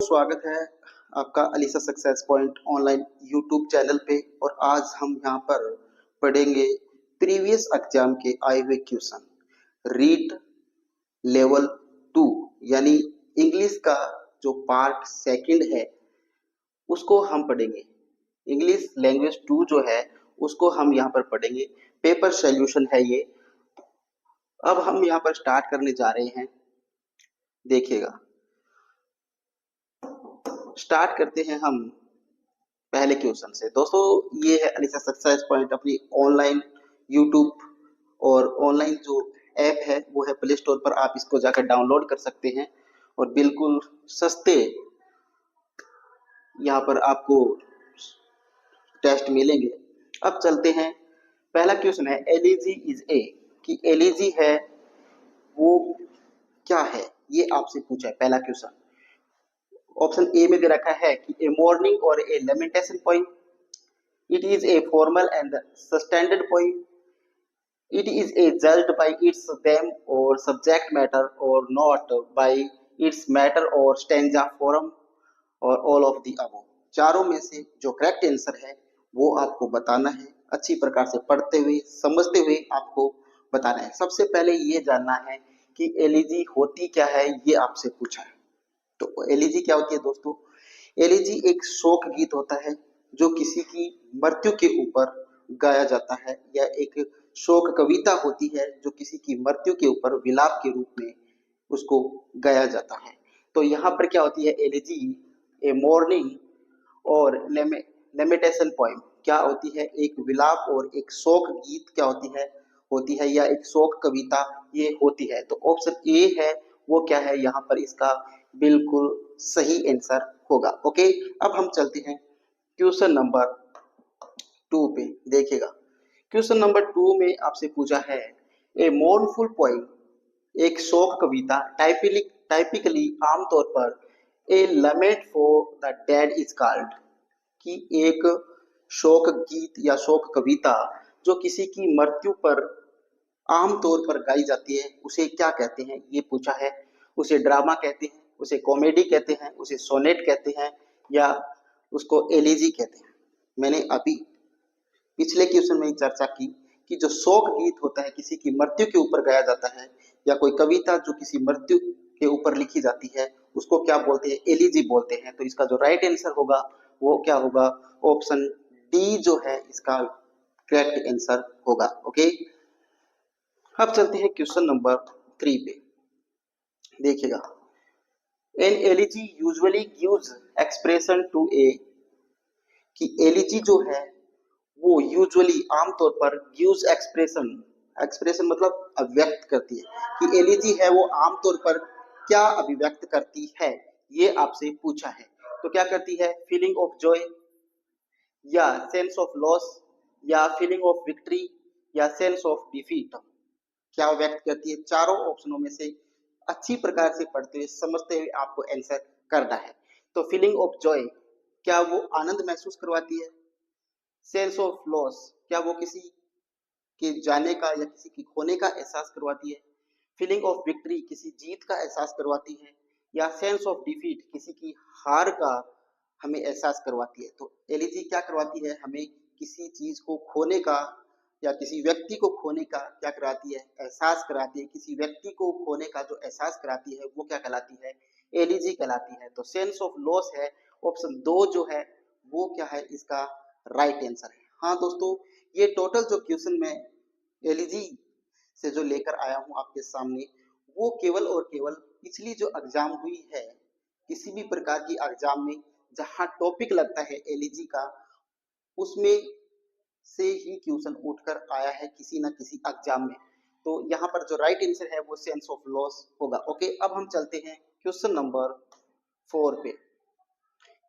स्वागत है आपका Alisa success point online YouTube channel पे। और आज हम यहाँ पर पढ़ेंगे प्रीवियस एग्जाम के आए हुए क्वेश्चन। रीड लेवल 2 यानी इंग्लिश का जो पार्ट सेकंड है उसको हम पढ़ेंगे। इंग्लिश लैंग्वेज 2 जो है उसको हम यहाँ पर पढ़ेंगे। पेपर सॉल्यूशन है ये। अब हम यहाँ पर स्टार्ट करने जा रहे हैं, देखिएगा। स्टार्ट करते हैं हम पहले क्वेश्चन से। दोस्तों, ये है अलीसा सक्सेस पॉइंट अपनी ऑनलाइन यूट्यूब और ऑनलाइन जो ऐप है वो है प्ले स्टोर पर। आप इसको जाकर डाउनलोड कर सकते हैं और बिल्कुल सस्ते यहाँ पर आपको टेस्ट मिलेंगे। अब चलते हैं, पहला क्वेश्चन है एलिजी इज ए, कि एलिजी है वो क्या है, ये आपसे पूछा है पहला क्वेश्चन। ऑप्शन ए में दे रखा है कि ए मॉर्निंग और a lamentation poem, it is a formal and standard poem, it is a judged by its theme or subject matter or not by its matter or stanza form और all of the above। चारों में से जो correct answer है वो आपको बताना है, अच्छी प्रकार से पढ़ते हुए समझते हुए आपको बताना है। सबसे पहले ये जानना है कि एलिजी होती क्या है, ये आपसे पूछा है। तो एलिजी क्या होती है दोस्तों? एलिजी एक शोक गीत होता है जो किसी की मृत्यु के ऊपर गाया जाता है, या एक शोक कविता होती है जो किसी की मृत्यु के ऊपर विलाप के रूप में उसको गाया जाता है। तो यहाँ पर क्या होती है एलिजी, ए मॉर्निंग और लेमेटेशन पोएम क्या होती है, एक विलाप और एक शोक गीत क्या होती है या एक शोक कविता ये होती है। तो ऑप्शन ए है वो क्या है, यहाँ पर इसका बिल्कुल सही आंसर होगा। ओके, अब हम चलते हैं क्वेश्चन नंबर 2 पे। देखिएगा, क्वेश्चन नंबर 2 में आपसे पूछा है ए मोurnफुल पोएम, एक शोक कविता टाइपिकली आमतौर पर a lament for the dead is called, कि एक शोक गीत या शोक कविता जो किसी की मृत्यु पर आमतौर पर गाई जाती है उसे क्या कहते हैं, ये पूछा है। उसे ड्रामा कहते हैं, उसे कॉमेडी कहते हैं, उसे सोनेट कहते हैं, या उसको एलिजी कहते हैं। मैंने अभी पिछले क्वेश्चन में ही चर्चा की कि जो शोक गीत होता है किसी की मृत्यु के ऊपर गाया जाता है, या कोई कविता जो किसी मृत्यु के ऊपर लिखी जाती है उसको क्या बोलते हैं, एलिजी बोलते हैं। तो इसका जो राइट आंसर होगा वो क्या होगा, ऑप्शन डी जो है इसका करेक्ट आंसर होगा। ओके, अब चलते हैं क्वेश्चन नंबर 3 पे। देखिएगा, an elegy usually gives expression to a, कि एलिजी जो है वो यूजुअली आमतौर पर गिव्स एक्सप्रेशन, एक्सप्रेशन मतलब अभिव्यक्त करती है, कि एलिजी है वो आमतौर पर क्या अभिव्यक्त करती है, ये आपसे पूछा है। तो क्या करती है, फीलिंग ऑफ जॉय, या सेंस ऑफ लॉस, या फीलिंग ऑफ विक्ट्री, या सेंस ऑफ डिफीट, क्या व्यक्त करती है? चारों ऑप्शनों में से अच्छी प्रकार से पढ़ते हुए समझते हुए आपको आंसर करना है। तो फीलिंग ऑफ जॉय, क्या वो आनंद महसूस करवाती है? सेंस ऑफ लॉस, क्या वो किसी के जाने का या किसी की खोने का एहसास करवाती है? फीलिंग ऑफ विक्ट्री, किसी जीत का एहसास करवाती है? या सेंस ऑफ डिफीट, किसी की हार का हमें एहसास करवाती है? तो एलिजी क्या करवाती है, हमें किसी चीज को खोने का या किसी व्यक्ति को खोने का क्या कराती है, एहसास कराती है। किसी व्यक्ति को खोने का जो एहसास कराती है वो क्या कहलाती है, एलिजी कहलाती है। तो सेंस ऑफ लॉस है, ऑप्शन 2 जो है वो क्या है, इसका राइट आंसर है। हाँ दोस्तों, ये टोटल जो क्वेश्चन में एलिजी से जो लेकर आया हूँ आपके सामने, वो केवल और केवल पिछली जो एग्जाम हुई है, किसी भी प्रकार की एग्जाम में जहाँ टॉपिक लगता है एलिजी का, उसमें से ही क्वेश्चन उठकर आया है किसी न किसी एग्जाम में। तो यहाँ पर जो राइट आंसर है वो सेंस ऑफ लॉस होगा। ओके, अब हम चलते हैं क्वेश्चन नंबर 4 पे।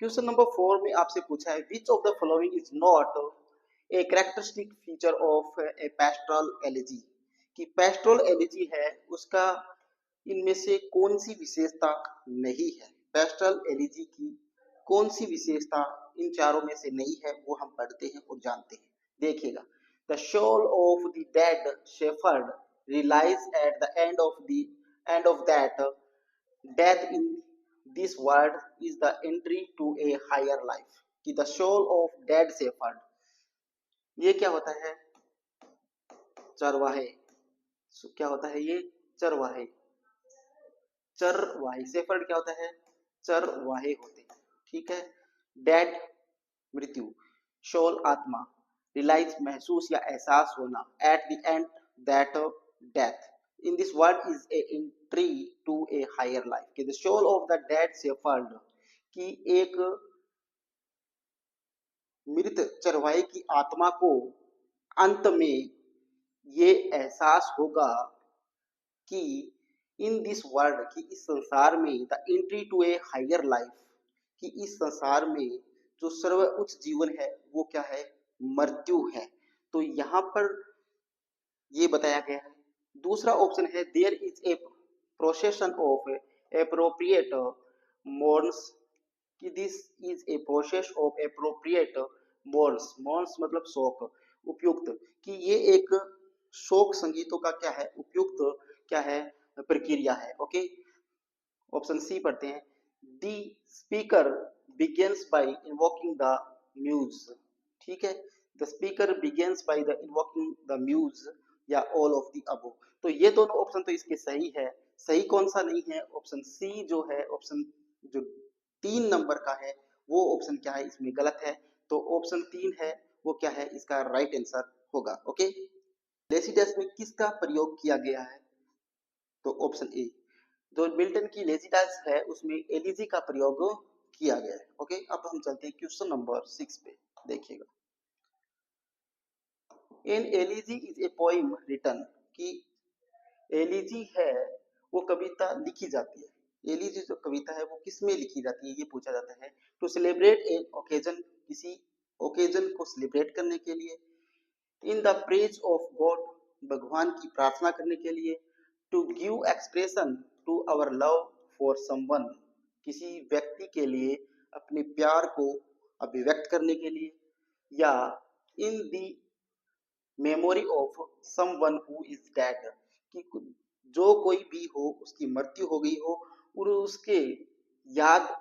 क्वेश्चन नंबर 4 में आपसे पूछा है which of the following is not a characteristic feature of A pastoral elegy, कि पेस्टोरल एलिजी है उसका इनमें से कौन सी विशेषता नहीं है। पेस्टोरल एलिजी की कौन सी विशेषता इन चारों में से नहीं है, वो हम पढ़ते हैं और जानते हैं। देखिएगा, the soul of the dead shepherd realise at the end of that death in this word is the entry to a higher life कि the soul of dead shepherd, ये क्या होता है? चरवाहे। क्या होता है ये? चरवाहे। चरवाहे, शेफर्ड क्या होता है? चरवाहे होते हैं, ठीक है। डेड मृत्यु, सोल आत्मा, रियलाइज महसूस या एहसास होना, at the end that death, in this word is a entry to a higher life कि the soul of the dead shepherd की एक मृत चरवाहे की आत्मा को अंत में ये एहसास होगा कि इन दिस वर्ल्ड की इस संसार में the entry to a higher life कि इस संसार में जो सर्वोच्च जीवन है वो क्या है? मृत्यु है। तो यहाँ पर ये बताया गया है। दूसरा ऑप्शन है there is a procession of appropriate mourns कि this is a process of appropriate mourns, mourns मतलब शोक, उपयुक्त कि ये एक शोक संगीतों का क्या है? उपयुक्त क्या है? प्रक्रिया है। ओके, ऑप्शन सी पढ़ते हैं। The speaker begins by invoking the muse, ठीक है। The speaker begins by the invoking the muse या ऑल ऑफ द अबव। तो ये दोनों ऑप्शन तो इसके सही है। सही कौन सा नहीं है? ऑप्शन सी जो है, ऑप्शन जो 3 नंबर का है वो ऑप्शन क्या है? इसमें गलत है। तो ऑप्शन 3 है वो क्या है? इसका राइट आंसर होगा। ओके, लेसिडस में किसका प्रयोग किया गया है? तो ऑप्शन ए, जो मिल्टन की लेसिडस है उसमें एलिजी का प्रयोग किया गया है। ओके, अब हम चलते हैं क्वेश्चन नंबर 6 पे। देखिएगा, an elegy is a poem written कि एलिजी है वो कविता लिखी जाती है। एलिजी जो कविता है वो किस में लिखी जाती है ये पूछा जाता है। टू सेलिब्रेट एन ओकेजन, किसी ओकेजन को सेलिब्रेट करने के लिए, in the praise of God, भगवान की प्रार्थना करने के लिए, to give expression to our love for someone, किसी व्यक्ति के लिए अपने प्यार को अभिव्यक्त करने के लिए, या in the memory of someone who is dead कि जो कोई भी हो उसकी मृत्यु हो गई हो और उसके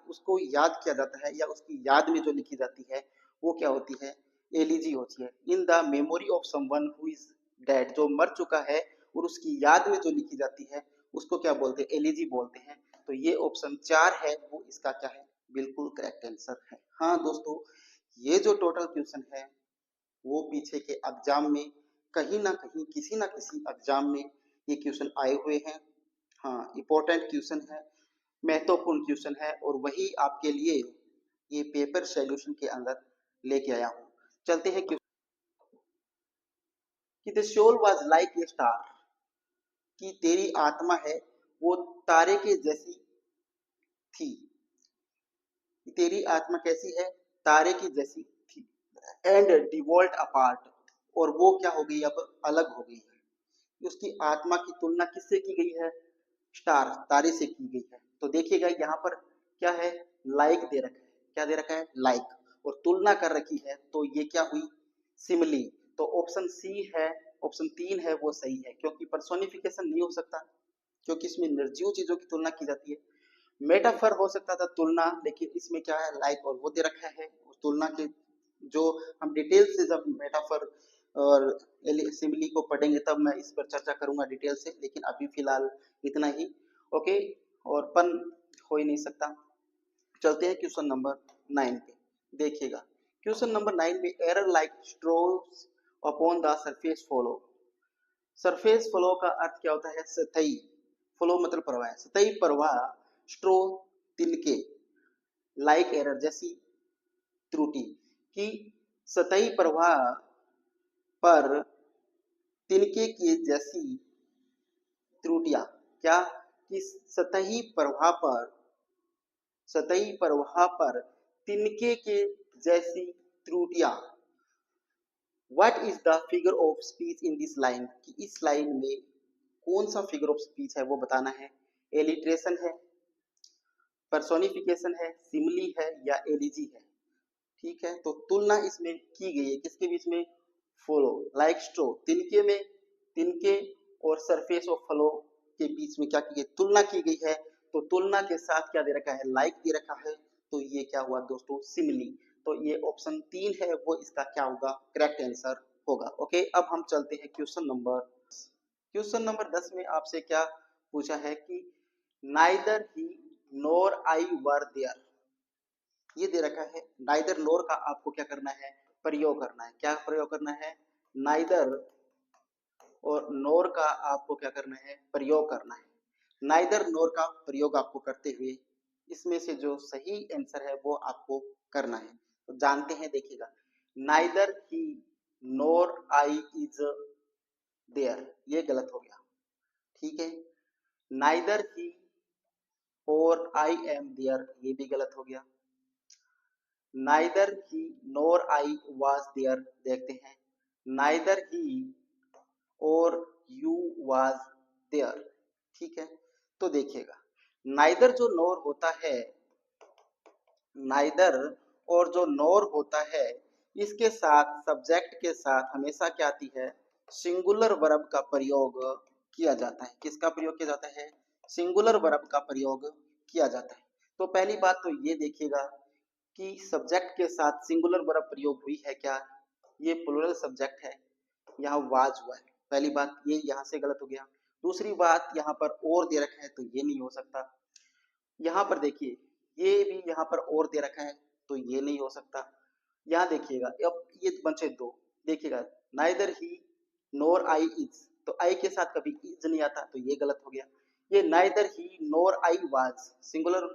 उसको याद किया जाता है या उसकी याद में जो लिखी जाती है वो क्या होती है? एलिजी होती है। In the memory of someone who is dead, जो मर चुका है और उसकी याद में जो लिखी जाती है उसको क्या बोलते हैं? एलिजी बोलते हैं। तो ये ऑप्शन 4 है वो इसका क्या है? बिल्कुल करेक्ट आंसर है। हाँ दोस्तों, ये जो टोटल क्वेश्चन है वो पीछे के एग्जाम में कहीं ना कहीं किसी ना किसी एग्जाम में ये क्वेश्चन आए हुए हैं। हाँ, इम्पोर्टेंट क्वेश्चन है, महत्वपूर्ण क्वेश्चन है और वही आपके लिए ये पेपर सॉल्यूशन के अंदर लेके आया हूँ। चलते हैं कि the soul was like a star कि तेरी आत्मा है वो तारे के जैसी थी। तेरी आत्मा कैसी है? तारे की जैसी थी। एंड डिवॉल्ट अपार्ट, और वो क्या हो गई? अब अलग हो गई है। उसकी आत्मा की तुलना किससे की गई है? स्टार, तारे से की गई है। तो देखिएगा यहाँ पर क्या है? लाइक दे रखा है। क्या दे रखा है? लाइक, और तुलना कर रखी है तो ये क्या हुई? सिमिली। तो ऑप्शन सी है, ऑप्शन 3 है वो सही है, क्योंकि पर्सोनिफिकेशन नहीं हो सकता क्योंकि इसमें निर्जीव चीजों की तुलना की जाती है। मेटाफर हो सकता था तुलना, लेकिन इसमें क्या है? लाइक, और वो दे रखा है। उस तुलना के जो हम डिटेल से जब मेटाफर और सिमिली को पढ़ेंगे तब मैं इस पर चर्चा करूंगा डिटेल से, लेकिन अभी फिलहाल इतना ही। ओके, और पन हो ही नहीं सकता। चलते हैं क्वेश्चन नंबर 9 पे। देखिएगा, क्वेश्चन नंबर 9 में error like स्ट्रोस upon the surface flow. Surface flow का अर्थ क्या होता है? सतही। फ्लो मतलब प्रवाह, सतही प्रवाह। स्ट्रो तिनके, लाइक एरर जैसी त्रुटि कि सतही प्रवाह पर तिनके की जैसी त्रुटियां। क्या? कि सतही प्रवाह पर तिनके के जैसी त्रुटियां। What is the figure of speech in this line कि इस लाइन में कौन सा फिगर ऑफ स्पीच है वो बताना है। एलिट्रेशन है, पर्सोनिफिकेशन है, सिमिली है या एलिजी है। ठीक है, तो तुलना इसमें की गई है किसके बीच में? फ्लो, लाइक स्ट्रो, तिनके में, तिनके और सरफेस ऑफ फ्लो के बीच में क्या की गई? तुलना की गई है। तो तुलना के साथ क्या दे रखा है, लाइक दे रखा है, तो ये क्या हुआ दोस्तों, सिमिली। तो ये ऑप्शन 3 है वो इसका क्या होगा, करेक्ट आंसर होगा। ओके, अब हम चलते हैं क्वेश्चन नंबर 10 में आपसे क्या पूछा है कि neither he nor I were there, ये दे रखा है। नाइदर नोर का आपको क्या करना है, प्रयोग करना है। क्या प्रयोग करना है, नाइदर और नोर का आपको क्या करना है, प्रयोग करना है। नाइदर नोर का प्रयोग आपको करते हुए इसमें से जो सही आंसर है वो आपको करना है। तो जानते हैं, देखिएगा, neither he nor I is there, ये गलत हो गया, ठीक है। नाइदर ही और आई एम देयर, ये भी गलत हो गया। Neither he nor I was there, देखते हैं, नाइदर ही और यू वाज देयर, ठीक है। तो देखिएगा, नाइदर जो नोर होता है, नाइदर और जो नोर होता है, इसके साथ सब्जेक्ट के साथ हमेशा क्या आती है, सिंगुलर वर्ब का प्रयोग किया जाता है। किसका प्रयोग किया जाता है, सिंगुलर वर्ब का प्रयोग किया जाता है। तो पहली बात तो ये देखिएगा कि सब्जेक्ट के साथ सिंगुलर वर्ब प्रयोग हुई है क्या, ये प्लूरल सब्जेक्ट है, यहाँ वाज हुआ है। पहली बात ये यहाँ से गलत हो गया। दूसरी बात, यहाँ पर और दे रखा है तो ये नहीं हो सकता। यहाँ पर देखिए, ये भी यहाँ पर और दे रखा है तो ये नहीं हो सकता। यहाँ देखिएगा, अब ये बचे दो, देखिएगा, neither he nor I is, तो आई के साथ कभी इज नहीं आता तो ये गलत हो गया। ये neither he nor I was, singular,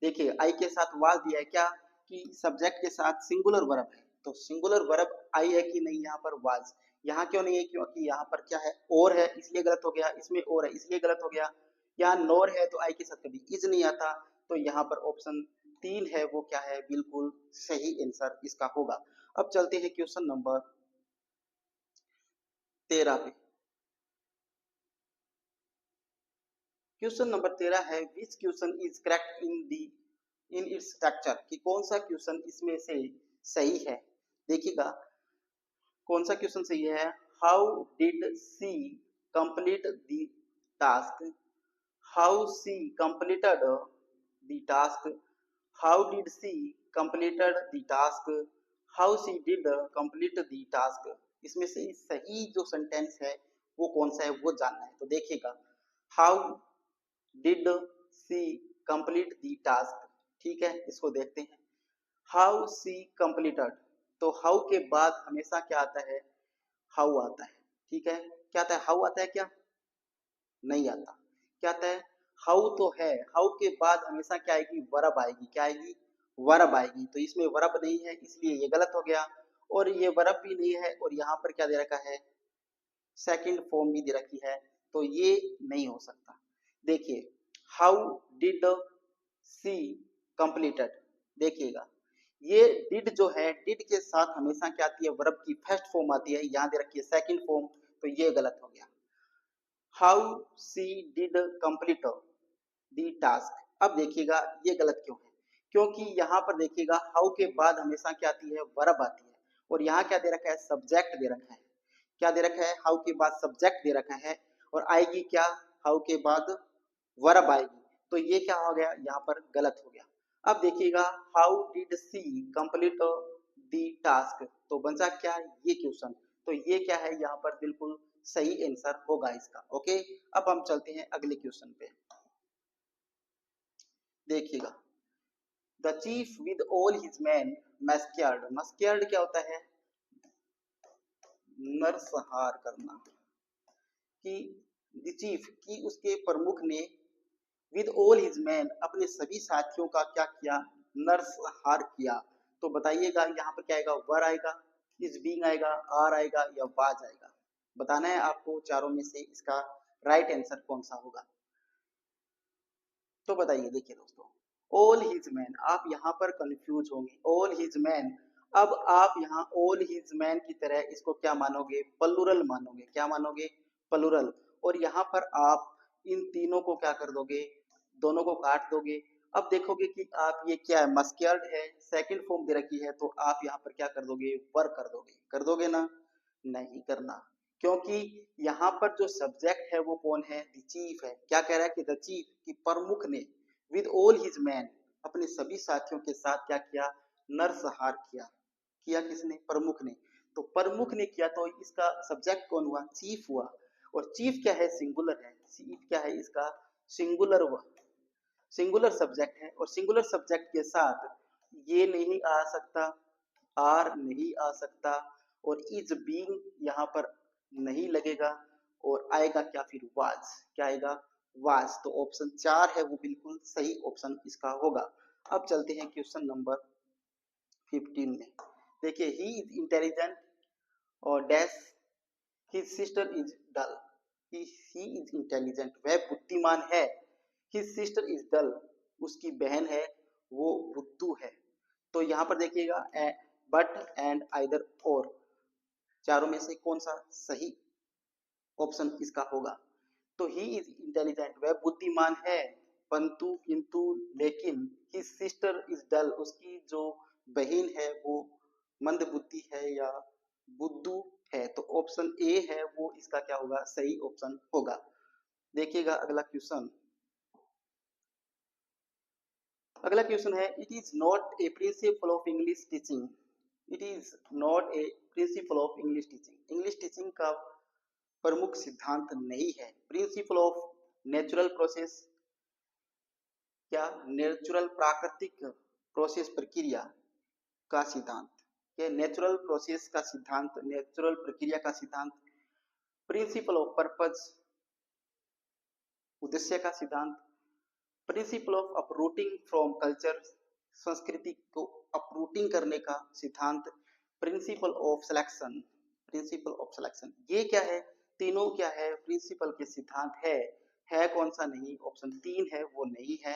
देखिए आई के साथ वाज दिया है क्या, कि सब्जेक्ट के साथ सिंगुलर वर्ब है, तो सिंगुलर वर्ब आई है कि नहीं, यहाँ पर वाज। यहाँ क्यों नहीं है, क्योंकि यहाँ पर क्या है, और है, इसलिए गलत हो गया। इसमें और है इसलिए गलत हो गया। यहाँ नोर है तो आई के साथ कभी इज नहीं आता, तो यहाँ पर ऑप्शन 3 है वो क्या है, बिल्कुल सही आंसर इसका होगा। अब चलते हैं क्वेश्चन नंबर 13 पे। क्वेश्चन नंबर 13 है, which question is correct in its structure, कि कौन सा क्वेश्चन इसमें से सही है। देखिएगा, कौन सा क्वेश्चन सही है, how did she complete the task, how she completed the task, how did she completed the task, how she did complete the task. इसमें से सही जो सेंटेंस है वो कौन सा है वो जानना है। तो देखिएगा, how did she complete the task, ठीक है, इसको देखते हैं। हाउ सी कंप्लीटेड, तो हाउ के बाद हमेशा क्या आता है, हाउ आता है, ठीक है। क्या आता है, हाउ आता है क्या, नहीं आता। क्या आता है, हाउ तो है, हाउ के बाद हमेशा क्या आएगी, वर्ब आएगी। क्या आएगी, वर्ब आएगी। तो इसमें वर्ब नहीं है इसलिए ये गलत हो गया, और ये वर्ब भी नहीं है, और यहाँ पर क्या दे रखा है, सेकंड फॉर्म भी दे रखी है, तो ये नहीं हो सकता। देखिए, हाउ डिड सी कंप्लीटेड, देखिएगा, ये डिड जो है, डिड के साथ हमेशा क्या आती है, वर्ब की फर्स्ट फॉर्म आती है, यहाँ दे रखी है सेकंड फॉर्म, तो ये गलत हो गया। How she did complete the task, अब देखिएगा ये गलत क्यों है, क्योंकि यहाँ पर देखिएगा हाउ के बाद हमेशा क्या आती है, वर्ब आती है, और यहाँ क्या दे रखा है, सब्जेक्ट दे रखा है। क्या दे रखा है, हाउ के बाद सब्जेक्ट दे रखा है, और आएगी क्या, हाउ के बाद वर्ब आएगी, तो ये क्या हो गया, यहाँ पर गलत हो गया। अब देखिएगा, how did she complete the task, तो बचा क्या, ये क्वेश्चन, तो ये क्या है, यहाँ पर बिल्कुल सही आंसर होगा इसका। ओके, अब हम चलते हैं अगले क्वेश्चन पे। देखिएगा, the chief with all his man मस्क्यार्ड, मस्क्यार्ड क्या होता है, नरसंहार करना, कि द चीफ, की उसके प्रमुख ने, विद ऑल हिज मैन, अपने सभी साथियों का क्या किया, नरसंहार किया। तो बताइएगा यहाँ पर क्या आएगा, वर आएगा, इज बीइंग आएगा, आर आएगा, या वाज आएगा। बताना है आपको चारों में से इसका राइट आंसर कौन सा होगा। तो बताइए, देखिए दोस्तों, ऑल हिज मैन, आप यहाँ पर कंफ्यूज होंगे, ऑल हिज मैन, अब आप यहाँ ऑल हिज मैन की तरह इसको क्या मानोगे, प्लूरल मानोगे। क्या मानोगे, प्लूरल। और यहाँ पर आप इन तीनों को क्या कर दोगे, दोनों को काट दोगे। अब देखोगे कि आप ये क्या है, मस्क्यार्ड है, सेकंड फॉर्म दे रखी है, तो आप यहाँ पर क्या कर दोगे, वर कर दोगे। कर दोगे ना, नहीं करना, क्योंकि यहाँ पर जो सब्जेक्ट है वो कौन है, द चीफ है। क्या कह रहा है कि द चीफ की प्रमुख ने विद ऑल हिज मैन अपने सभी साथियों के साथ क्या किया, नरसंहार किया। किया किसने, प्रमुख ने। तो प्रमुख ने किया तो इसका सब्जेक्ट कौन हुआ, चीफ हुआ। और चीफ क्या है, सिंगुलर है। चीफ क्या है इसका, सिंगुलर हुआ, सिंगुलर सब्जेक्ट है। और सिंगुलर सब्जेक्ट के साथ ये नहीं आ सकता, आर नहीं आ सकता, और इज बीइंग यहाँ पर नहीं लगेगा, और आएगा क्या फिर, वाज। क्या आएगा, वाज। तो ऑप्शन 4 है वो बिल्कुल सही ऑप्शन इसका होगा। अब चलते हैं क्वेश्चन नंबर 15 में। देखिए, ही इज इंटेलिजेंट और dash his sister is dull. He is intelligent, वह बुद्धिमान है। हिज सिस्टर इज डल, उसकी बहन है वो बुद्धू है। तो यहाँ पर देखिएगा बट एंड आइदर और, चारों में से कौन सा सही ऑप्शन इसका होगा। तो ही इज इंटेलिजेंट, वह बुद्धिमान है, परंतु किंतु लेकिन हिज सिस्टर इज डल, उसकी जो बहन है वो मंद बुद्धि है या बुद्धू है। तो ऑप्शन ए है वो इसका क्या होगा, सही ऑप्शन होगा। देखिएगा अगला क्वेश्चन। अगला क्वेश्चन है, it is not a principle of English teaching. It is not a principle of English teaching. English teaching का प्रमुख सिद्धांत नहीं है। प्रिंसिपल ऑफ नेचुरल प्रोसेस, क्या नेचुरल प्राकृतिक प्रोसेस प्रक्रिया का सिद्धांत, क्या नेचुरल प्रोसेस का सिद्धांत, नेचुरल प्रक्रिया का सिद्धांत। प्रिंसिपल ऑफ पर्पज, उद्देश्य का सिद्धांत। Principle of uprooting from culture, संस्कृति को अपरूटिंग करने का सिद्धांत। Principle of selection, principle of selection. ये क्या है, तीनों क्या है, प्रिंसिपल के सिद्धांत है कौन सा नहीं, ऑप्शन 3 है वो नहीं है।